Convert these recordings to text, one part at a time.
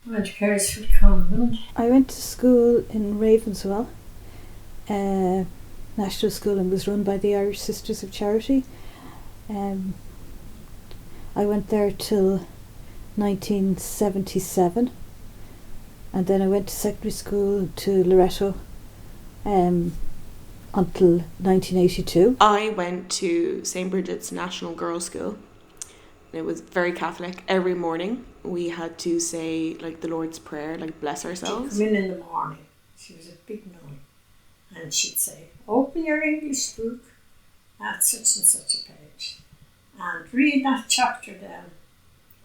I went to Carysford Convent. I went to school in Ravenswell, national school, and was run by the Irish Sisters of Charity. I went there till 1977, and then I went to secondary school to Loreto until 1982. I went to St. Bridget's National Girls' School. It was very Catholic. Every morning we had to say like the Lord's Prayer, like bless ourselves. She'd come in the morning. She was a big nun, and she'd say, "Open your English book at such and such a page, and read that chapter down."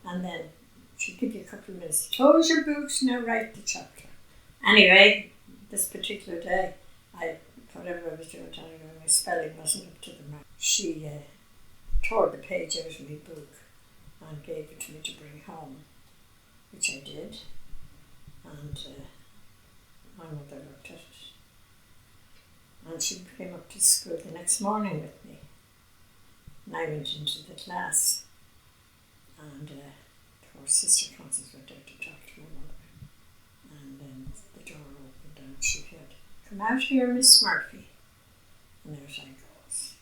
And then she'd give you a couple of minutes. Close your books, now write the chapter. Anyway, this particular day, whatever I was doing, my spelling wasn't up to the mark. She tore the page out of my book and gave it to me to bring home, which I did. And my mother looked at it. And she came up to school the next morning with me. And I went into the class. And poor Sister Constance went out to talk to my mother. And then the door opened and she said, "Come out here, Miss Murphy." And out I goes.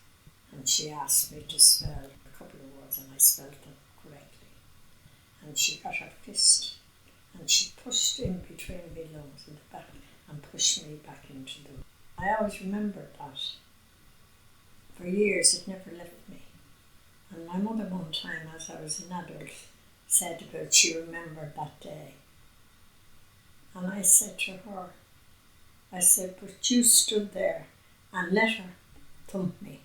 And she asked me to spell a couple of words, and I spelled them correctly. And she got her fist and she pushed in between my lungs and the back and pushed me back into the room. I always remembered that. For years it never left me. And my mother one time, as I was an adult, said about she remembered that day. And I said to her, I said, "But you stood there and let her thump me."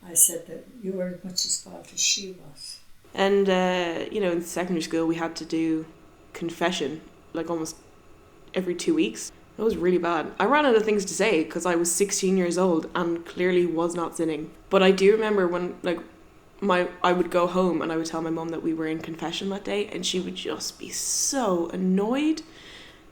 I said that you were as much as fault as she was. And, in secondary school we had to do confession, like almost every 2 weeks. It was really bad. I ran out of things to say because I was 16 years old and clearly was not sinning. But I do remember when, I would go home and I would tell my mum that we were in confession that day, and she would just be so annoyed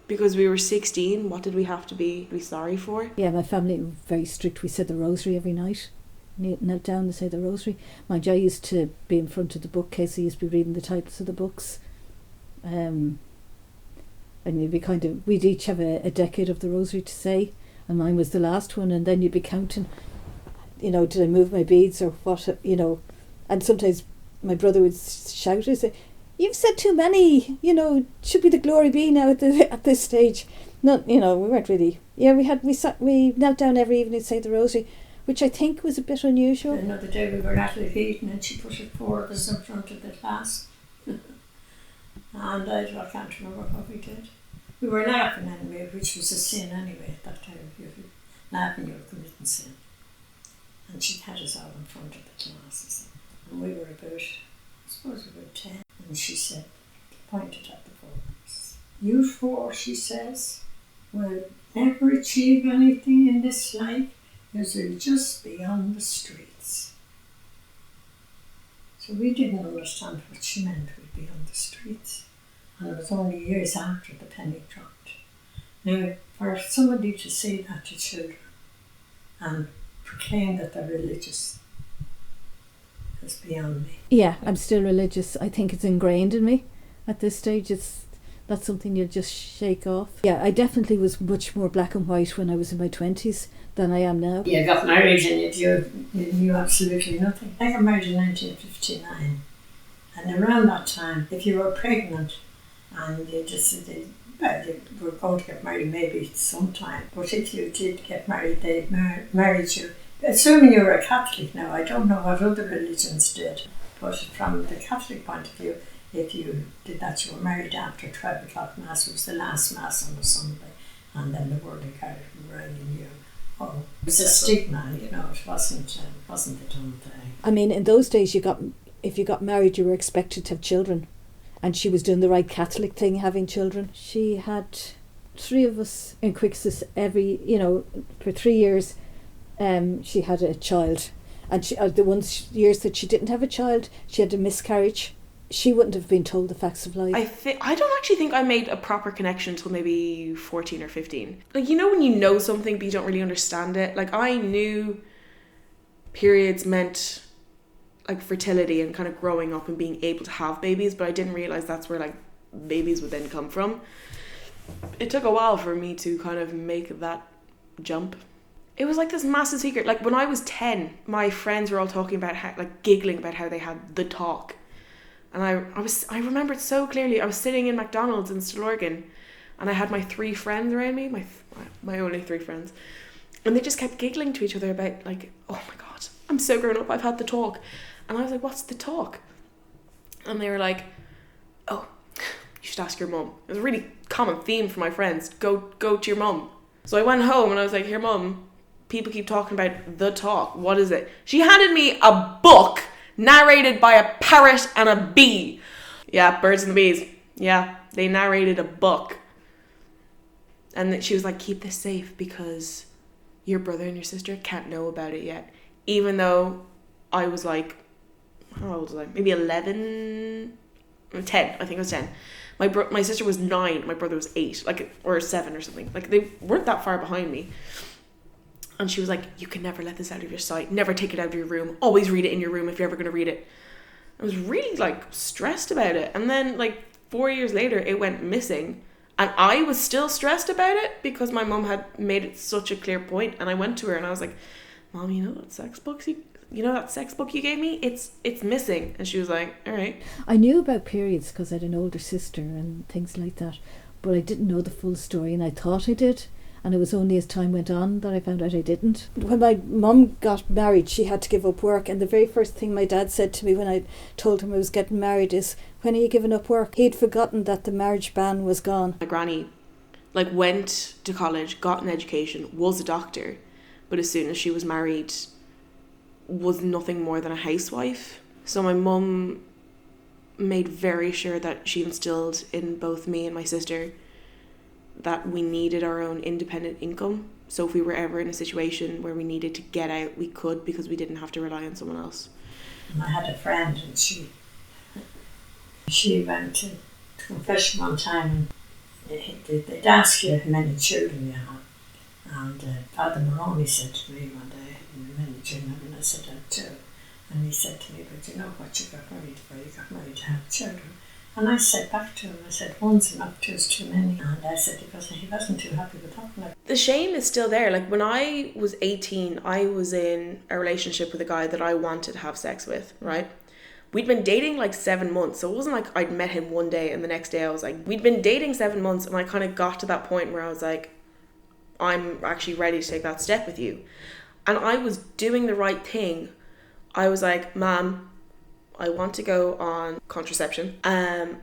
because we were 16. What did we have to be sorry for? Yeah, my family were very strict. We said the rosary every night. Knelt down to say the rosary. Mind you, I used to be in front of the bookcase. I used to be reading the titles of the books. And you'd be we'd each have a decade of the rosary to say, and mine was the last one, and then you'd be counting, did I move my beads or what, and sometimes my brother would shout and say, "You've said too many, should be the glory be now at this stage." Not, we weren't really, we knelt down every evening to say the rosary, which I think was a bit unusual. Another day we were at a meeting and she put it forward as in front of the class. And I can't remember what we did. We were laughing anyway, which was a sin anyway at that time. If you were laughing, you were committing sin. And she had us all in front of the classes. And we were about 10. And she said, pointed at the four of us, "You four," she says, "will never achieve anything in this life. You'll just be on the streets." So we didn't understand what she meant, we'd be on the streets. And it was only years after the penny dropped. Now, for somebody to say that to children and proclaim that they're religious is beyond me. Yeah, I'm still religious. I think it's ingrained in me at this stage. It's not something you'll just shake off. Yeah, I definitely was much more black and white when I was in my 20s than I am now. You got married and you knew absolutely nothing. I got married in 1959, and around that time, if you were pregnant and you were going to get married maybe sometime, but if you did get married, they married you. Assuming you were a Catholic now, I don't know what other religions did, but from the Catholic point of view, if you did that, you were married after 12 o'clock Mass. It was the last Mass on the Sunday, and then the word of God rang in you. Oh, it was a stigma, it wasn't the done thing. I mean, in those days, if you got married, you were expected to have children, and she was doing the right Catholic thing, having children. She had 3 of us in Quixis for 3 years. She had a child, and the years that she didn't have a child, she had a miscarriage. She wouldn't have been told the facts of life. I don't actually think I made a proper connection until maybe 14 or 15. When you know something but you don't really understand it. I knew periods meant like fertility and kind of growing up and being able to have babies, but I didn't realize that's where like babies would then come from. It took a while for me to kind of make that jump. It was like this massive secret. Like when I was 10, my friends were all talking about how, like giggling about how they had the talk. And I remember it so clearly. I was sitting in McDonald's in Stillorgan and I had my 3 friends around me, my only 3 friends. And they just kept giggling to each other about like, oh my God, I'm so grown up, I've had the talk. And I was like, what's the talk? And they were like, oh, you should ask your mum. It was a really common theme for my friends. Go to your mum. So I went home and I was like, here mum, people keep talking about the talk. What is it? She handed me a book narrated by a parrot and a bee. Yeah, Birds and the Bees. Yeah, they narrated a book. And then she was like, keep this safe because your brother and your sister can't know about it yet. Even though I was like, how old was I? Maybe 11, 10. I think I was 10. My sister was 9. My brother was 8, like, or 7 or something. Like, they weren't that far behind me. And she was like, you can never let this out of your sight. Never take it out of your room. Always read it in your room if you're ever going to read it. I was really, like, stressed about it. And then, like, 4 years later, it went missing. And I was still stressed about it because my mum had made it such a clear point. And I went to her and I was like, Mom, you know that sex book you gave me? It's missing. And she was like, all right. I knew about periods because I had an older sister and things like that, but I didn't know the full story, and I thought I did. And it was only as time went on that I found out I didn't. When my mum got married, she had to give up work. And the very first thing my dad said to me when I told him I was getting married is, when are you giving up work? He'd forgotten that the marriage ban was gone. My granny went to college, got an education, was a doctor. But as soon as she was married, was nothing more than a housewife. So my mum made very sure that she instilled in both me and my sister that we needed our own independent income. So if we were ever in a situation where we needed to get out, we could, because we didn't have to rely on someone else. And I had a friend and she went to confession one time and they'd ask you how many children you had. And Father Moroni said to me one day, how many children? And I said, I had 2. And he said to me, but you know what you got married for? You got married to have children. And I said back to him, I said, one's enough, two's too many. And I said, because he wasn't too happy with that. The shame is still there. Like when I was 18, I was in a relationship with a guy that I wanted to have sex with, right? We'd been dating like 7 months. So it wasn't like I'd met him one day and the next day I was like, we'd been dating 7 months, and I kind of got to that point where I was like, I'm actually ready to take that step with you. And I was doing the right thing. I was like, Mom, I want to go on contraception. And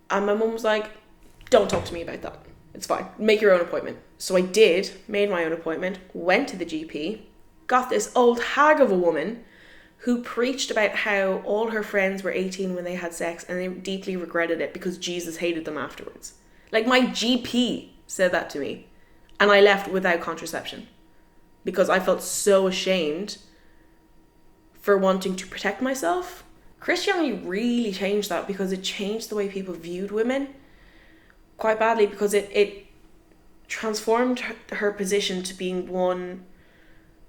my mum was like, don't talk to me about that. It's fine. Make your own appointment. So I did, made my own appointment, went to the GP, got this old hag of a woman who preached about how all her friends were 18 when they had sex and they deeply regretted it because Jesus hated them afterwards. Like my GP said that to me. And I left without contraception because I felt so ashamed for wanting to protect myself. Christianity really changed that because it changed the way people viewed women quite badly, because it transformed her position to being one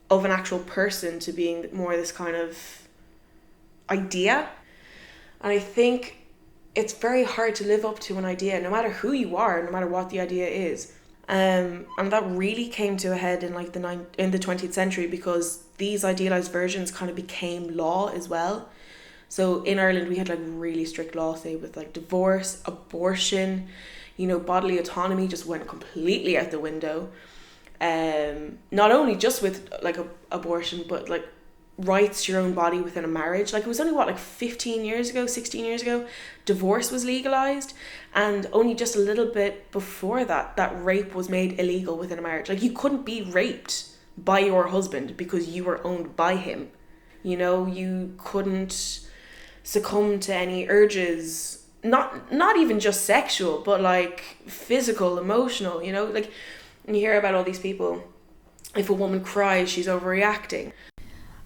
of an actual person to being more this kind of idea. And I think it's very hard to live up to an idea, no matter who you are, no matter what the idea is. And that really came to a head in like in the 20th century, because these idealized versions kind of became law as well. So in Ireland we had like really strict laws, say with like divorce, abortion, bodily autonomy just went completely out the window. Not only just with like abortion, but like rights to your own body within a marriage. Like it was only 16 years ago, divorce was legalized, and only just a little bit before that rape was made illegal within a marriage. Like you couldn't be raped by your husband because you were owned by him. You couldn't succumb to any urges, not even just sexual, but like physical, emotional, like you hear about all these people, if a woman cries, she's overreacting.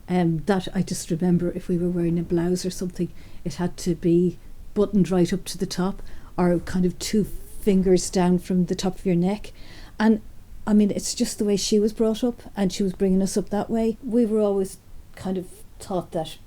That I just remember, if we were wearing a blouse or something, it had to be buttoned right up to the top, or kind of 2 fingers down from the top of your neck. And I mean, it's just the way she was brought up, and she was bringing us up that way. We were always kind of taught that